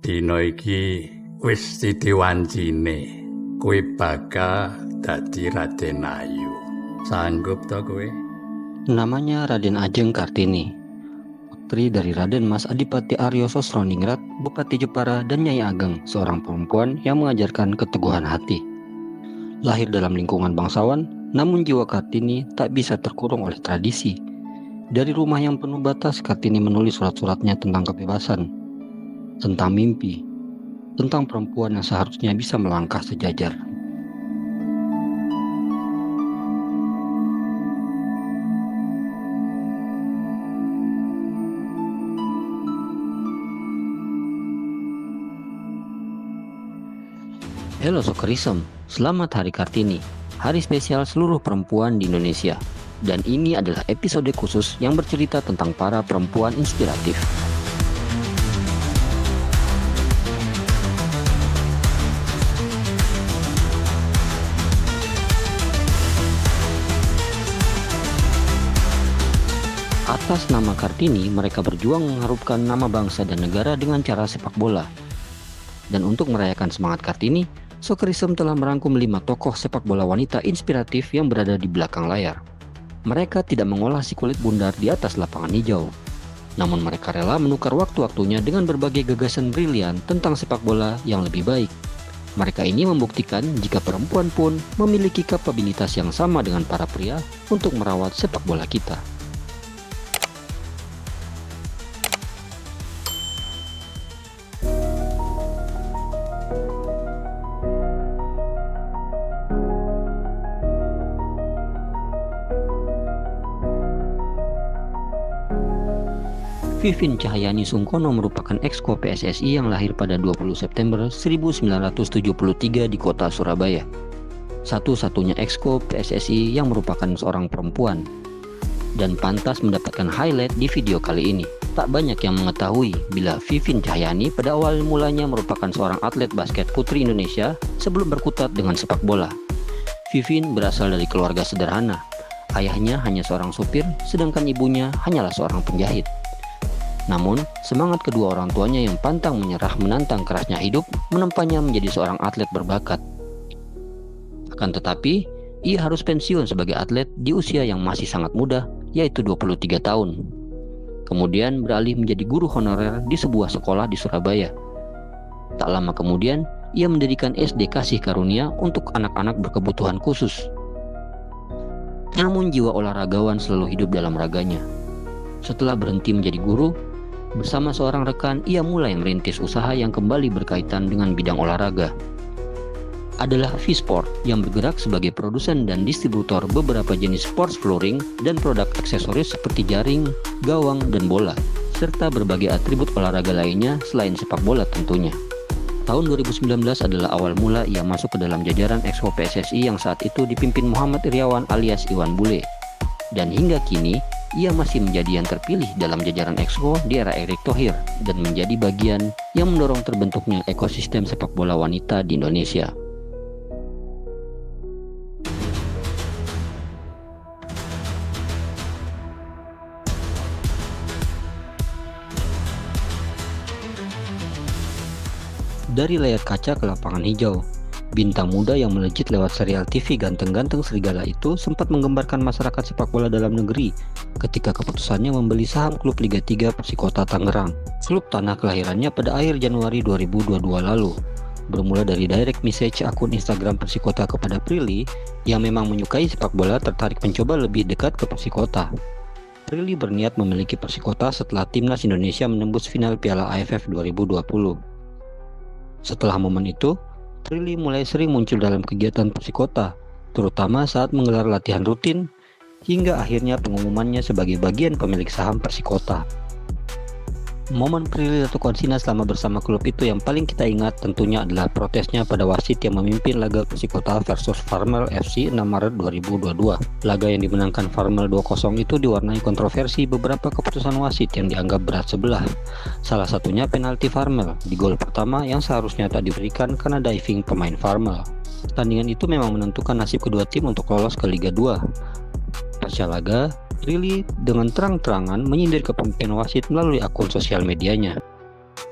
Dina iki wis ditiwancine kowe bakal dadi Raden Ayu. Sanggup to kowe? Namanya Raden Ajeng Kartini, putri dari Raden Mas Adipati Aryo Sosroningrat, Bupati Jepara, dan Nyai Ageng, seorang perempuan yang mengajarkan keteguhan hati. Lahir dalam lingkungan bangsawan, namun jiwa Kartini tak bisa terkurung oleh tradisi. Dari rumah yang penuh batas, Kartini menulis surat-suratnya tentang kebebasan, tentang mimpi, tentang perempuan yang seharusnya bisa melangkah sejajar. Halo Sokerism, selamat Hari Kartini, hari spesial seluruh perempuan di Indonesia. Dan ini adalah episode khusus yang bercerita tentang para perempuan inspiratif. Atas nama Kartini, mereka berjuang mengharumkan nama bangsa dan negara dengan cara sepak bola. Dan untuk merayakan semangat Kartini, Sokerism telah merangkum 5 tokoh sepak bola wanita inspiratif yang berada di belakang layar. Mereka tidak mengolah si kulit bundar di atas lapangan hijau. Namun mereka rela menukar waktu-waktunya dengan berbagai gagasan brilian tentang sepak bola yang lebih baik. Mereka ini membuktikan jika perempuan pun memiliki kapabilitas yang sama dengan para pria untuk merawat sepak bola kita. Vivin Cahyani Sungkono merupakan exco PSSI yang lahir pada 20 September 1973 di kota Surabaya. Satu-satunya exco PSSI yang merupakan seorang perempuan. Dan pantas mendapatkan highlight di video kali ini. Tak banyak yang mengetahui bila Vivin Cahyani pada awal mulanya merupakan seorang atlet basket putri Indonesia sebelum berkutat dengan sepak bola. Vivin berasal dari keluarga sederhana. Ayahnya hanya seorang supir, sedangkan ibunya hanyalah seorang penjahit. Namun, semangat kedua orang tuanya yang pantang menyerah menantang kerasnya hidup menempanya menjadi seorang atlet berbakat. Akan tetapi, ia harus pensiun sebagai atlet di usia yang masih sangat muda, yaitu 23 tahun. Kemudian beralih menjadi guru honorer di sebuah sekolah di Surabaya. Tak lama kemudian, ia mendirikan SD Kasih Karunia untuk anak-anak berkebutuhan khusus. Namun jiwa olahragawan selalu hidup dalam raganya. Setelah berhenti menjadi guru, bersama seorang rekan ia mulai merintis usaha yang kembali berkaitan dengan bidang olahraga. Adalah V-Sport yang bergerak sebagai produsen dan distributor beberapa jenis sports flooring dan produk aksesoris seperti jaring, gawang, dan bola, serta berbagai atribut olahraga lainnya selain sepak bola tentunya. Tahun 2019 adalah awal mula ia masuk ke dalam jajaran exco PSSI yang saat itu dipimpin Muhammad Iriawan alias Iwan Bule. Dan hingga kini, ia masih menjadi yang terpilih dalam jajaran exco di era Erick Thohir dan menjadi bagian yang mendorong terbentuknya ekosistem sepak bola wanita di Indonesia. Dari layar kaca ke lapangan hijau, bintang muda yang melejit lewat serial TV Ganteng-Ganteng Serigala itu sempat menggembarkan masyarakat sepak bola dalam negeri ketika keputusannya membeli saham klub Liga 3 Persikota Tangerang, klub tanah kelahirannya pada akhir Januari 2022 lalu. Bermula dari direct message akun Instagram Persikota kepada Prilly yang memang menyukai sepak bola tertarik mencoba lebih dekat ke Persikota. Prilly berniat memiliki Persikota setelah timnas Indonesia menembus final Piala AFF 2020. Setelah momen itu, Prilly mulai sering muncul dalam kegiatan Persikota, terutama saat menggelar latihan rutin, hingga akhirnya pengumumannya sebagai bagian pemilik saham Persikota. Momen Prilly Ratu Konsina selama bersama klub itu yang paling kita ingat tentunya adalah protesnya pada wasit yang memimpin laga Persikota versus Farmel FC 6 Maret 2022. Laga yang dimenangkan Farmel 2-0 itu diwarnai kontroversi beberapa keputusan wasit yang dianggap berat sebelah. Salah satunya penalti Farmel di gol pertama yang seharusnya tak diberikan karena diving pemain Farmel. Pertandingan itu memang menentukan nasib kedua tim untuk lolos ke Liga 2. Pasca laga, Prilly dengan terang-terangan menyindir kepemimpinan wasit melalui akun sosial medianya.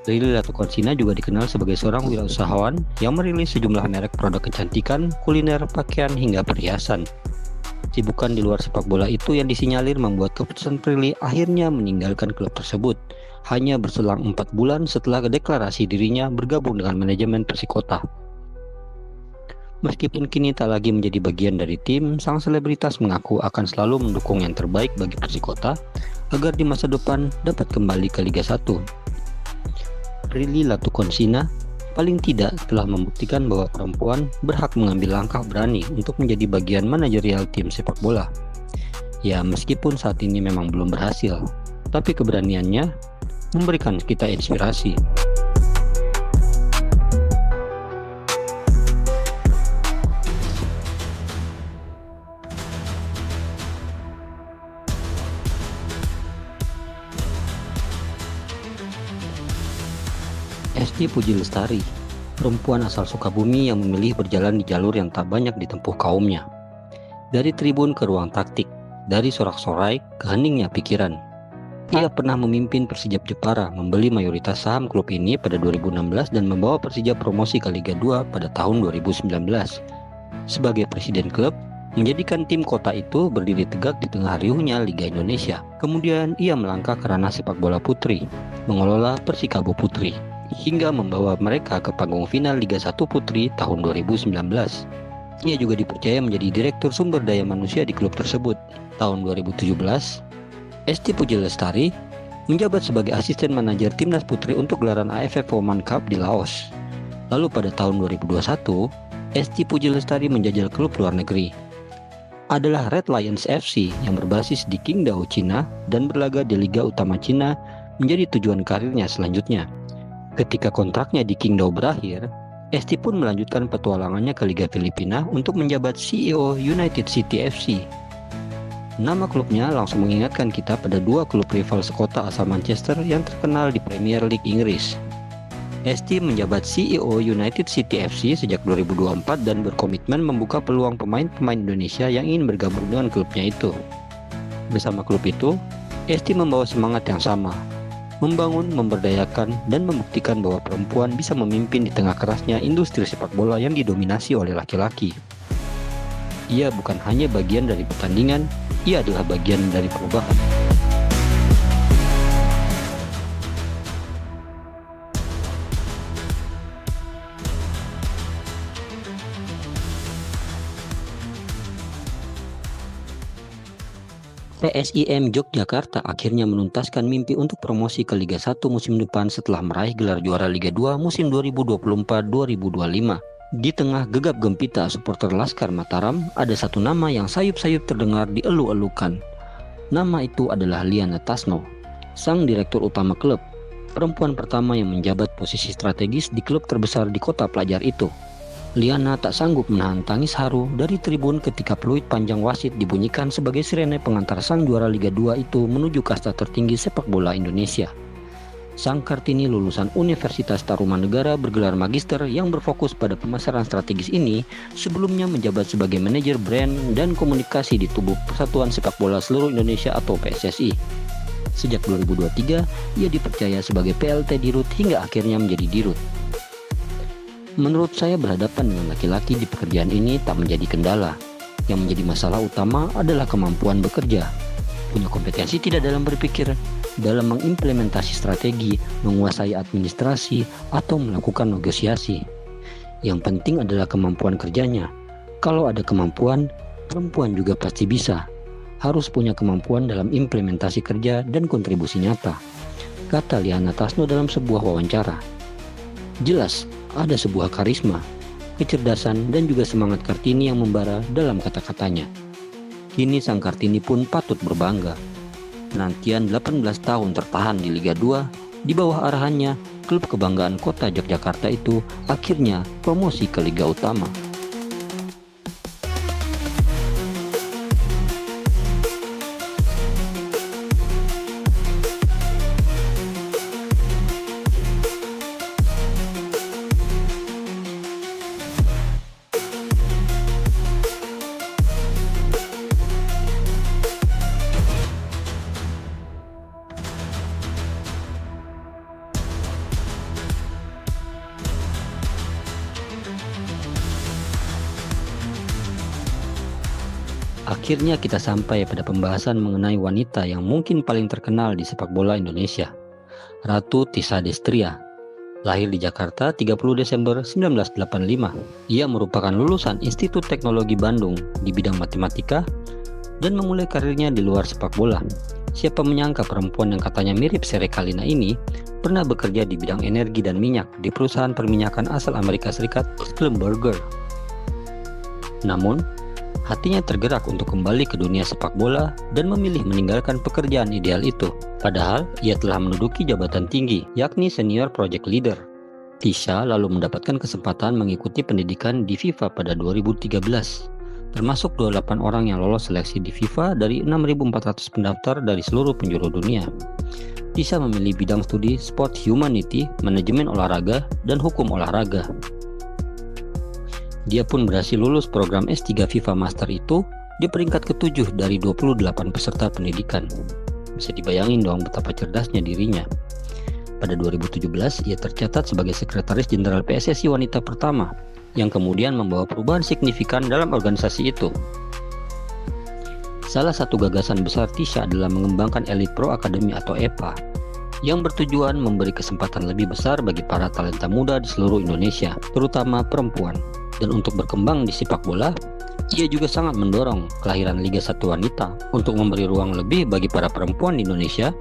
Prilly Latuconsina juga dikenal sebagai seorang wirausahawan yang merilis sejumlah merek produk kecantikan, kuliner, pakaian, hingga perhiasan. Sibukan di luar sepak bola itu yang disinyalir membuat keputusan Prilly akhirnya meninggalkan klub tersebut, hanya berselang 4 bulan setelah deklarasi dirinya bergabung dengan manajemen Persikota. Meskipun kini tak lagi menjadi bagian dari tim, sang selebritas mengaku akan selalu mendukung yang terbaik bagi Persikota agar di masa depan dapat kembali ke Liga 1. Prilly Latuconsina paling tidak telah membuktikan bahwa perempuan berhak mengambil langkah berani untuk menjadi bagian manajerial tim sepak bola. Ya, meskipun saat ini memang belum berhasil, tapi keberaniannya memberikan kita inspirasi. Esti Puji Lestari, perempuan asal Sukabumi yang memilih berjalan di jalur yang tak banyak ditempuh kaumnya. Dari tribun ke ruang taktik, dari sorak-sorai ke heningnya pikiran. Ia pernah memimpin Persijap Jepara, membeli mayoritas saham klub ini pada 2016 dan membawa Persija promosi ke Liga 2 pada tahun 2019. Sebagai presiden klub, menjadikan tim kota itu berdiri tegak di tengah riuhnya Liga Indonesia. Kemudian ia melangkah ke ranah sepak bola putri, mengelola Persikabo Putri, hingga membawa mereka ke panggung final Liga 1 Putri tahun 2019. Ia juga dipercaya menjadi Direktur Sumber Daya Manusia di klub tersebut. Tahun 2017, Esti Puji Lestari menjabat sebagai asisten manajer timnas putri untuk gelaran AFF Women Cup di Laos. Lalu pada tahun 2021, Esti Puji Lestari menjajal klub luar negeri. Adalah Red Lions FC yang berbasis di Qingdao, Cina dan berlaga di Liga Utama Cina menjadi tujuan karirnya selanjutnya. Ketika kontraknya di Qingdao berakhir, Esti pun melanjutkan petualangannya ke Liga Filipina untuk menjabat CEO United City FC. Nama klubnya langsung mengingatkan kita pada dua klub rival sekota asal Manchester yang terkenal di Premier League Inggris. Esti menjabat CEO United City FC sejak 2024 dan berkomitmen membuka peluang pemain-pemain Indonesia yang ingin bergabung dengan klubnya itu. Bersama klub itu, Esti membawa semangat yang sama, membangun, memberdayakan, dan membuktikan bahwa perempuan bisa memimpin di tengah kerasnya industri sepak bola yang didominasi oleh laki-laki. Ia bukan hanya bagian dari pertandingan, ia adalah bagian dari perubahan. PSIM Yogyakarta akhirnya menuntaskan mimpi untuk promosi ke Liga 1 musim depan setelah meraih gelar juara Liga 2 musim 2024-2025. Di tengah gegap gempita supporter Laskar Mataram, ada satu nama yang sayup-sayup terdengar dielu-elukan. Nama itu adalah Liana Tasno, sang direktur utama klub, perempuan pertama yang menjabat posisi strategis di klub terbesar di kota pelajar itu. Liana tak sanggup menahan tangis haru dari tribun ketika peluit panjang wasit dibunyikan sebagai sirene pengantar sang juara Liga 2 itu menuju kasta tertinggi sepak bola Indonesia. Sang Kartini lulusan Universitas Tarumanegara bergelar magister yang berfokus pada pemasaran strategis ini sebelumnya menjabat sebagai manajer brand dan komunikasi di tubuh Persatuan Sepak Bola Seluruh Indonesia atau PSSI. Sejak 2023, ia dipercaya sebagai PLT Dirut hingga akhirnya menjadi Dirut. Menurut saya berhadapan dengan laki-laki di pekerjaan ini tak menjadi kendala. Yang menjadi masalah utama adalah kemampuan bekerja. Punya kompetensi tidak dalam berpikir, dalam mengimplementasi strategi, menguasai administrasi, atau melakukan negosiasi. Yang penting adalah kemampuan kerjanya. Kalau ada kemampuan, perempuan juga pasti bisa. Harus punya kemampuan dalam implementasi kerja dan kontribusi nyata, kata Liana Tasno dalam sebuah wawancara. Jelas, ada sebuah karisma, kecerdasan, dan juga semangat Kartini yang membara dalam kata-katanya. Kini sang Kartini pun patut berbangga. Penantian 18 tahun tertahan di Liga 2, di bawah arahannya, klub kebanggaan kota Yogyakarta itu akhirnya promosi ke Liga Utama. Akhirnya kita sampai pada pembahasan mengenai wanita yang mungkin paling terkenal di sepak bola Indonesia, Ratu Tissa Destria. Lahir di Jakarta 30 Desember 1985. Ia merupakan lulusan Institut Teknologi Bandung di bidang matematika dan memulai karirnya di luar sepak bola. Siapa menyangka perempuan yang katanya mirip Sere Kalina ini pernah bekerja di bidang energi dan minyak di perusahaan perminyakan asal Amerika Serikat, Schlumberger. Namun, hatinya tergerak untuk kembali ke dunia sepak bola dan memilih meninggalkan pekerjaan ideal itu. Padahal, ia telah menduduki jabatan tinggi, yakni Senior Project Leader. Tissa lalu mendapatkan kesempatan mengikuti pendidikan di FIFA pada 2013, termasuk 28 orang yang lolos seleksi di FIFA dari 6.400 pendaftar dari seluruh penjuru dunia. Tissa memilih bidang studi Sport Humanity, Manajemen Olahraga, dan Hukum Olahraga. Dia pun berhasil lulus program S3 FIFA Master itu di peringkat ke-7 dari 28 peserta pendidikan. Bisa dibayangin dong betapa cerdasnya dirinya. Pada 2017, ia tercatat sebagai Sekretaris Jenderal PSSI wanita pertama, yang kemudian membawa perubahan signifikan dalam organisasi itu. Salah satu gagasan besar Tissa adalah mengembangkan Elite Pro Academy atau EPA, yang bertujuan memberi kesempatan lebih besar bagi para talenta muda di seluruh Indonesia, terutama perempuan. Dan untuk berkembang di sepak bola, ia juga sangat mendorong kelahiran Liga 1 Wanita untuk memberi ruang lebih bagi para perempuan di Indonesia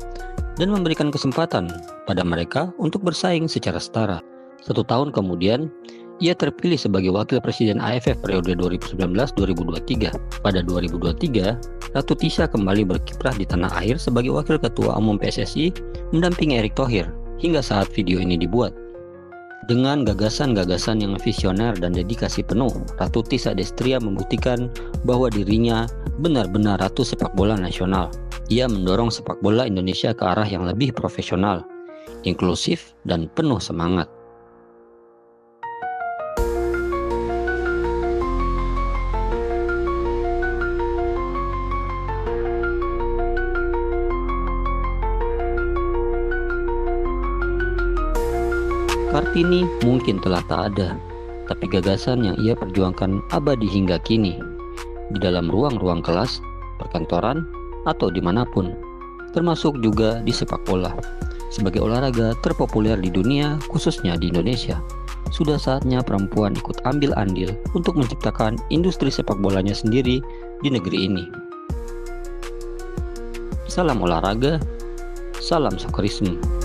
dan memberikan kesempatan pada mereka untuk bersaing secara setara. 1 tahun kemudian, ia terpilih sebagai Wakil Presiden AFF periode 2019-2023. Pada 2023, Ratu Tissa kembali berkiprah di tanah air sebagai Wakil Ketua Umum PSSI mendampingi Erick Thohir hingga saat video ini dibuat. Dengan gagasan-gagasan yang visioner dan dedikasi penuh, Ratu Tissa Destria membuktikan bahwa dirinya benar-benar ratu sepak bola nasional. Ia mendorong sepak bola Indonesia ke arah yang lebih profesional, inklusif, dan penuh semangat. Kartini mungkin telah tak ada, tapi gagasan yang ia perjuangkan abadi hingga kini, di dalam ruang-ruang kelas, perkantoran, atau dimanapun, termasuk juga di sepak bola. Sebagai olahraga terpopuler di dunia, khususnya di Indonesia, sudah saatnya perempuan ikut ambil andil untuk menciptakan industri sepak bolanya sendiri di negeri ini. Salam olahraga, salam Soccerism.